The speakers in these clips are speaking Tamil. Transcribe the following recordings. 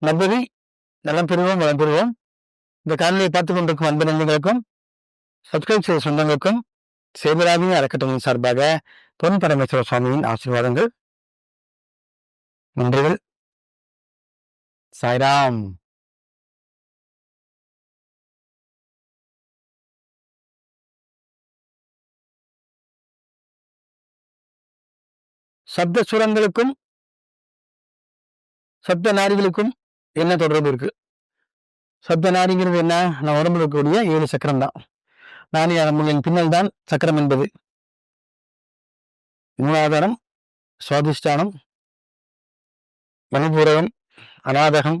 நம்பதி நலம் பெறுவோம், வளம் பெறுவோம். இந்த காணொலியை பார்த்துக் கொண்டிருக்கும் அன்பு நண்பர்களுக்கும், சப்ஸ்கிரைப் செய்த சொந்தங்களுக்கும், சேவராஜினி அறக்கட்டளையின் சார்பாக பொன் பரமேஸ்வர சுவாமியின் ஆசீர்வாதங்கள், நன்றிகள். சாய்ராம். சப்த சுரங்களுக்கும் சப்த நாடிகளுக்கும் என்ன தொடர்பு இருக்கு? சப்த நாடிங்கிறது என்ன? நான் உடம்புல இருக்கக்கூடிய 7 சக்கரம் தான். நாடி நரம்புகளின் பின்னல் தான் சக்கரம் என்பது. மூலாதாரம், சுவாதிஷ்டானம், மணிபூரகம், அநாதகம்,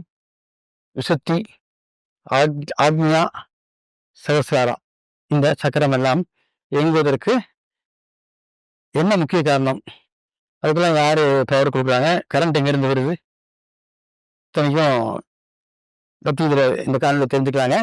விசுத்தி, ஆக்ஞா, சகசிராரம். இந்த சக்கரம் எல்லாம் இயங்குவதற்கு என்ன முக்கிய காரணம்? அதுக்கெல்லாம் யாரு பவர் கொடுக்குறாங்க? கரண்ட் எங்கிருந்து வருது? இத்தனைக்கும் பத்தி இதுல இந்த காலையில தெரிஞ்சுக்கலாங்க.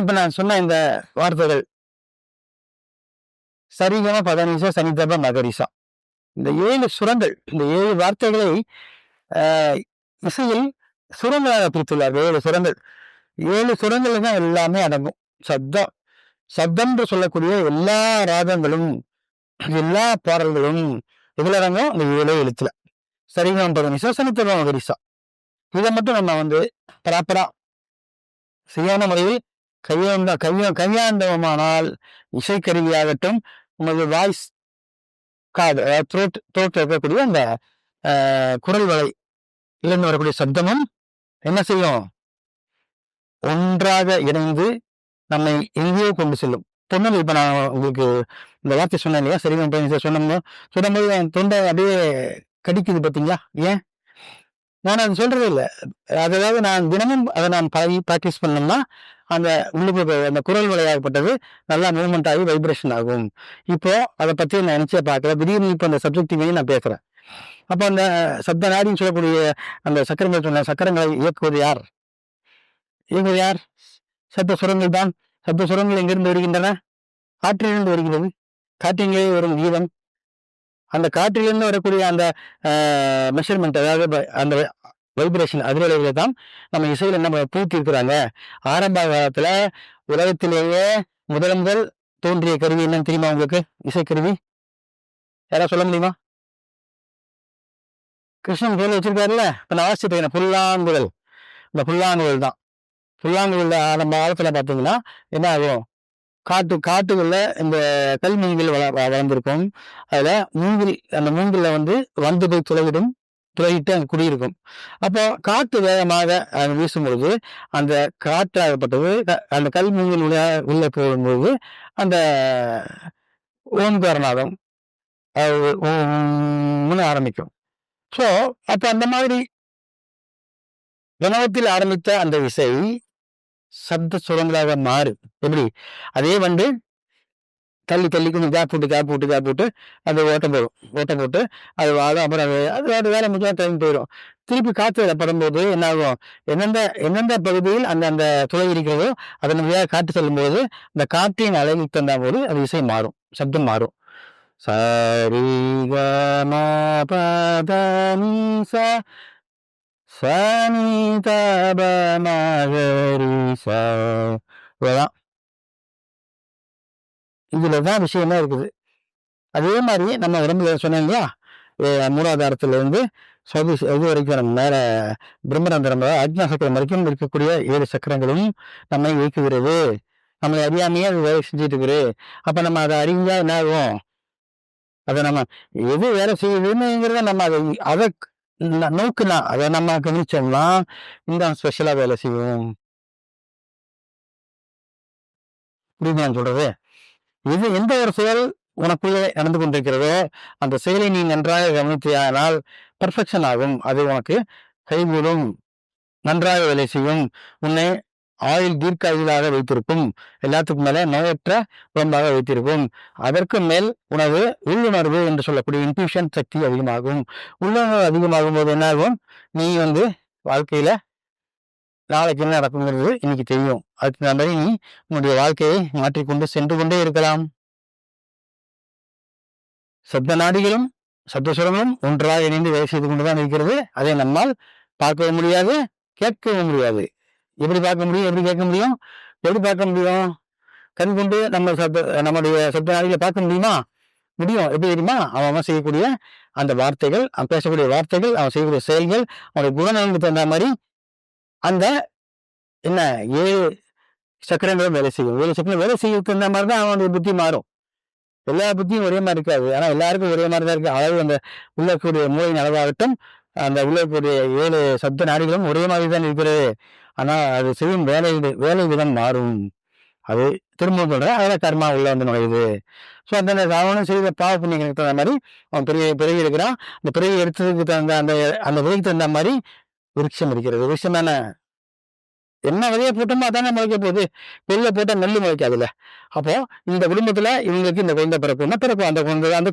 இப்ப நான் சொன்ன இந்த வார்த்தைகள் சரிகம பதனிசா சனிதப மகரிசா, இந்த 7 சுரங்கள், இந்த 7 வார்த்தைகளை இசையில் சுரங்களாக பிரித்துள்ளார்கள். 7 சுரங்கள், 7 சுரங்கள் தான் எல்லாமே அடங்கும். சப்தம், சப்தம் என்று சொல்லக்கூடிய எல்லா ராகங்களும், எல்லா பாடல்களும் இதுல அடங்கும். அந்த 7 எழுத்துல சரிகம பதனிசா சனிதப மகரிசா. இதை மட்டும் நம்ம ப்ராப்பரா சரியான முறையில் கையாண்டவமானால் இசைக்கருவியாகட்டும், உங்களது வாய்ஸ் காது, த்ரோட் இருக்கக்கூடிய அந்த குரல் வலை இருந்து வரக்கூடிய சப்தமும் என்ன செய்யும்? ஒன்றாக இணைந்து நம்மை எங்கேயோ கொண்டு செல்லும். பொண்ணு இப்ப நான் உங்களுக்கு இந்த வார்த்தை சொன்னேன் இல்லையா? சரிங்க சொல்லும்போது என் தொண்டை அப்படியே கடிக்குது பார்த்தீங்களா? ஏன் நான் அது சொல்றதே இல்லை. அதாவது நான் தினமும் அதை நான் ப்ராக்டிஸ் பண்ணோம்னா அந்த உள்ளுக்கு அந்த குரல் வலையாகப்பட்டது நல்லா மூவ்மெண்ட் ஆகி வைப்ரேஷன் ஆகும். இப்போ அதை பற்றி நான் நினைச்சே பார்க்கல. திடீர்னு இப்போ அந்த சப்ஜெக்டிவையும் நான் பேசுறேன். அப்போ அந்த சப்த நாடின்னு சொல்லக்கூடிய அந்த சக்கரங்கள் சொன்ன சக்கரங்களை இயக்குவது யார்? சப்த சுரங்கள் தான். சப்த சுரங்கள் எங்கிருந்து வருகின்றன? காற்றிலிருந்து வருகிறது. காற்றிலே வரும் கீதம், அந்த காற்றிலிருந்து வரக்கூடிய அந்த மெஷர்மெண்ட், அதாவது அந்த வைப்ரேஷன், அதிர்வலைகளை தான் நம்ம இசையில் என்ன பூத்தி இருக்கிறாங்க. ஆரம்ப காலத்துல உலகத்திலேயே முதல் தோன்றிய கருவி என்னன்னு தெரியுமா உங்களுக்கு? இசைக்கருவி யாராவது சொல்ல முடியுமா? கிருஷ்ணன் கையில் வச்சிருக்காருல்ல, இப்ப நான் வாசிச்சிருக்கேன், புல்லாங்குழல். இந்த புல்லாங்குழல் தான். புல்லாங்குழல் ஆரம்ப காலத்துல பாத்தீங்கன்னா என்ன ஆகும்? காட்டுக்குள்ள இந்த கல் மூங்கில் வளர்ந்திருக்கும். அதுல அந்த மூங்கில வந்து போய் துளையிட்டு அங்க குடியிருக்கும். அப்போ காற்று வேகமாக வீசும் பொழுது அந்த காற்றாகப்பட்டது அந்த கல் மூங்கில் உள்ள போகும்போது அந்த ஓம்காரநாதம் ஆரம்பிக்கும். ஸோ அப்ப அந்த மாதிரி கணவத்தில் ஆரம்பித்த அந்த இசை சப்த சுரங்களாக மாறு. எப்படி? அதே தள்ளி கொஞ்சம் கேப் போட்டு அது ஓட்டம் போட்டு அது வாழும். அப்புறம் அது வேலை முடிஞ்சா டைம் போயிடும். திருப்பி காற்று படும்போது என்ன ஆகும்? எந்தெந்த பகுதியில் அந்த துளை இருக்கிறதோ அதன் வழியாக காற்று செல்லும் போது அந்த காற்றின் அலைக்கு தந்தா போது அது இசை மாறும், சப்தம் மாறும். இவ்வளவுதான். இதுலதான் விஷயமே இருக்குது. அதே மாதிரி நம்ம உடம்புல சொன்னோம் இல்லையா, மூலாதாரத்துல இருந்து இது வரைக்கும் மேல பிரம்மரந்திரம் அக்னா சக்கரம் வரைக்கும் இருக்கக்கூடிய 7 சக்கரங்களும் நம்மை இயக்குகிறது. நம்மளை அறியாமையே அது வேலை செஞ்சுட்டு இருக்குது. அப்ப நம்ம அதை அறிஞ்சா என்ன ஆகும்? அதை நம்ம எது வேலை செய்யுதுங்கிறத நம்ம அதை நோக்குனா, அதை நம்ம கவனிச்சோம்னா இந்த ஸ்பெஷலா வேலை செய்யும். புரியுது நான் சொல்றது? இது எந்த ஒரு செயல் உனக்குள்ளே நடந்து கொண்டிருக்கிறதோ அந்த செயலை நீ நன்றாக கவனித்தானால் பர்ஃபெக்ஷன் ஆகும். அது உனக்கு கைகூடும், நன்றாக வேலை செய்யும். உன்னை ஆயுள் தீர்க்காயுளாக வைத்திருக்கும். எல்லாத்துக்கும் மேல நோயற்ற உடம்பாக வைத்திருக்கும். அதற்கு மேல் உணவு உள்ளுணர்வு என்று சொல்லக்கூடிய இன்ட்யூஷன் சக்தி அதிகமாகும். உள்ளுணர்வு அதிகமாகும் போது என்ன ஆகும்? நீ வாழ்க்கையில நாளைக்கு என்ன நடக்குங்கிறது இன்னைக்கு தெரியும். அதுக்கு தகுந்த மாதிரி நீ உன்னுடைய வாழ்க்கையை மாற்றிக்கொண்டு சென்று கொண்டே இருக்கலாம். சப்த நாடிகளும் சப்த சுரங்களும் ஒன்றாக இணைந்து வேலை செய்து கொண்டுதான் இருக்கிறது. அதை நம்மால் பார்க்கவும் முடியாது, கேட்கவும் முடியாது. எப்படி பார்க்க முடியும், எப்படி கேட்க முடியும்? எப்படி பார்க்க முடியும்? கண் கொண்டு நம்முடைய சப்த நாடிகளை பார்க்க முடியுமா? முடியும். எப்படி தெரியுமா? அவன் செய்யக்கூடிய அந்த வார்த்தைகள், அவன் பேசக்கூடிய வார்த்தைகள், அவன் செய்யக்கூடிய செயல்கள், அவனுடைய குணநலனுக்கு தகுந்த மாதிரி அந்த 7 சக்கரங்களும் வேலை செய்யும். 7 சக்கரம் வேலை செய்யறதுக்கு தகுந்த மாதிரி தான் அவனுடைய புத்தி மாறும். எல்லா புத்தியும் ஒரே மாதிரி இருக்காது. ஆனா எல்லாருக்கும் ஒரே மாதிரி தான் இருக்கு. அளவு அந்த உள்ள இருக்கக்கூடிய மூளையின் அளவாகட்டும், அந்த உள்ள இருக்கக்கூடிய 7 சப்த நாடிகளும் ஒரே மாதிரி தான் இருக்கிறது. ஆனா அது செய்யும் வேலை விதம் மாறும். அது திரும்பவும் சொல்றேன், அதில் கர்மா உள்ள நுழையுது. ஸோ அந்த அவனும் செய்த பாவ புண்ணியங்களுக்கு தகுந்த மாதிரி அவன் பிறவி எடுக்கிறான். அந்த பிறவி எடுத்ததுக்கு தகுந்த அந்த விதைக்கு தகுந்த மாதிரி விருட்சம் இருக்கிறது. விருட்சம் என்ன விதையை போட்டோமோ அதானே முளைக்க போகுது. வெளில போட்டா நெல் முளைக்காதுல்ல. அப்போ இந்த குடும்பத்துல இவங்களுக்கு இந்த குழந்தை பிறக்கும்னா பிறக்கும். அந்த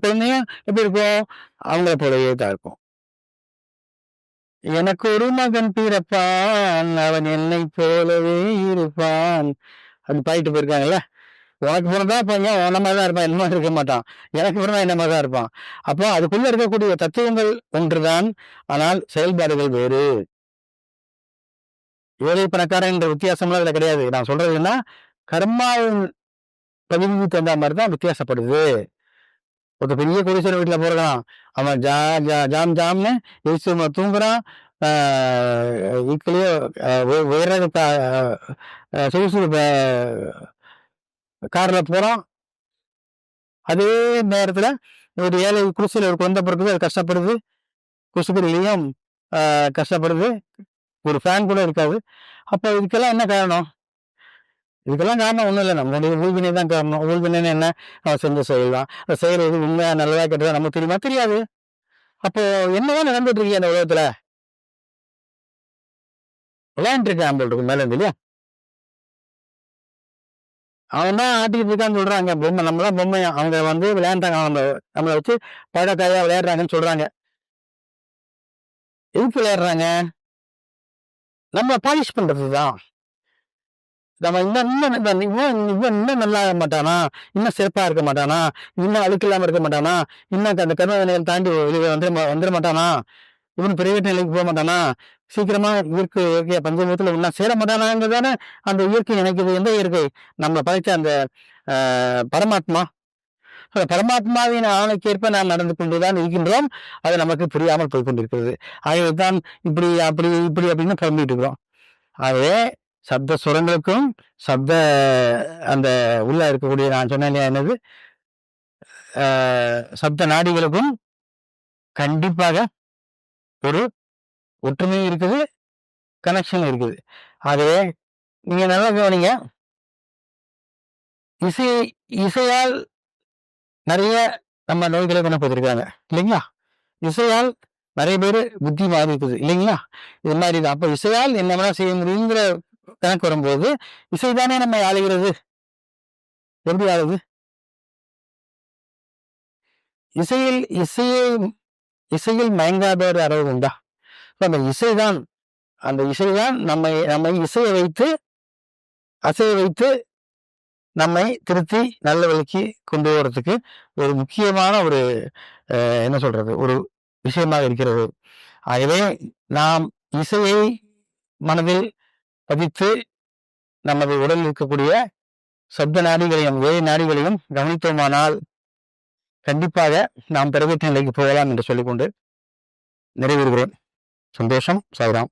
குழந்தையும் எப்படி இருக்கும்? அவங்கள போலவே தான் இருக்கும். எனக்கு ஒரு மகன் பிறப்பான், அவன் என்னை போலவே இருப்பான். அது பாயிட்டு போயிருக்காங்கல்ல. உனக்கு பிறந்தா பையன் உன்ன மாதிரி தான் இருப்பான், என்ன மாதிரி இருக்க மாட்டான். எனக்கு பிறந்தா என்ன மாதிரி தான் இருப்பான். அப்போ அதுக்குள்ள இருக்கக்கூடிய தத்துவங்கள் ஒன்றுதான், ஆனால் செயல்பாடுகள் வேறு. ஏழை பணக்காரன் என்ற வித்தியாசம்லாம் இதுல கிடையாது. நான் சொல்றது என்ன, கர்மாவின் பதிவுக்கு தகுந்த மாதிரி தான் வித்தியாசப்படுது. ஒரு பெரிய கோடீஸ்வரர் வீட்டுல போறான், அவன் ஜாம் ஜாம்னு எழுச்சி தூங்குறான். வீட்டிலேயே உயர சொகுசு கார்ல போறான். அதே நேரத்துல ஒரு ஏழை குடிசையில் ஒரு குழந்தை பிறகுது, அது கஷ்டப்படுது. குடிசையிலையும் கஷ்டப்படுது. ஒரு ஃபேன் கூட இருக்காது. அப்ப இதுக்கெல்லாம் என்ன காரணம்? இதுக்கெல்லாம் காரணம் ஒண்ணும் இல்லை, நம்மளுடைய ஊழ்வினை தான் காரணம். ஊழ்வினைன்னு என்ன? அவன் செஞ்ச செயல் தான். அந்த செயல் எது உண்மையா நல்லதா கெட்டதா நமக்கு தெரியுமா? தெரியாது. அப்போ என்னதான் நடந்துட்டு இருக்கீங்க அந்த உலகத்துல? விளையாண்டு இருக்கான் போல் இருக்கு மேல இருந்து, இல்லையா? அவன் தான் ஆட்டிக்கிட்டு இருக்கான்னு சொல்றாங்க. பொம்மை நம்மளாம் பொம்மையா, அவங்க விளையாண்டாங்க. நம்மளை வச்சு பழக்காயா விளையாடுறாங்கன்னு சொல்றாங்க. எதுக்கு விளையாடுறாங்க? நம்ம பாலிஷ் பண்றதுதான். நம்ம இன்னும் நல்லா மாட்டானா, இன்னும் சிறப்பா இருக்க மாட்டானா, இன்னும் அழுக்கு இல்லாம இருக்க மாட்டானா, இன்னும் அந்த கர்ம வினைகள் தாண்டி வந்துட மாட்டானா, இவன் பிரைவேட் நிலைக்கு போக மாட்டானா, சீக்கிரமா இயற்கை பஞ்சபூதத்துல ஒன்னா சேர மாட்டானாங்கிறதானே அந்த இயற்கை நினைக்கிறது. எந்த இயற்கை? நம்ம படைத்த அந்த பரமாத்மா. பரமாத்மாவின் ஆணைக்கேற்ப நாம் நடந்து கொண்டுதான் இருக்கின்றோம். அது நமக்கு புரியாமல் போய் கொண்டிருக்கிறது. ஆகவேதான் இப்படி அப்படி இப்படி அப்படின்னு புலம்பிட்டு இருக்கிறோம். ஆகவே சப்த சுரங்களுக்கும் அந்த உள்ள இருக்கக்கூடிய நான் சொன்னேன் என்னது சப்த நாடிகளுக்கும் கண்டிப்பாக ஒரு ஒற்றுமை இருக்குது, கனெக்ஷன் இருக்குது. ஆகவே நீங்க நல்லா கவனிங்க. இசையால் நிறைய நம்ம நோய்களை குணப்படுத்திருக்காங்க, இல்லைங்களா? இசையால் நிறைய பேர் புத்தி மாறி இருக்குது, இல்லைங்களா? இது மாதிரி தான். அப்ப இசையால் என்ன வேணா செய்ய முடியுங்கிற கணக்கு வரும்போது இசைதானே நம்ம ஆளுகிறது. எப்படி ஆளுது? இசையில் மயங்காதவர் அளவு உண்டா? அந்த இசைதான் நம்மை அசைய வைத்து நம்மை திருத்தி நல்ல வழிக்கு கொண்டு போறதுக்கு ஒரு முக்கியமான ஒரு என்ன சொல்றது, ஒரு விஷயமாக இருக்கிறது. ஆகவே நாம் இசையை மனதில் பதித்து நமது உடலில் இருக்கக்கூடிய சப்த நாடிகளையும் 7 நாடிகளையும் கவனித்தோமானால் கண்டிப்பாக நாம் பிறகு நிலைக்கு போகலாம் என்று சொல்லிக்கொண்டு நிறைவேறுகிறேன். சந்தோஷம். சாய்ராம்.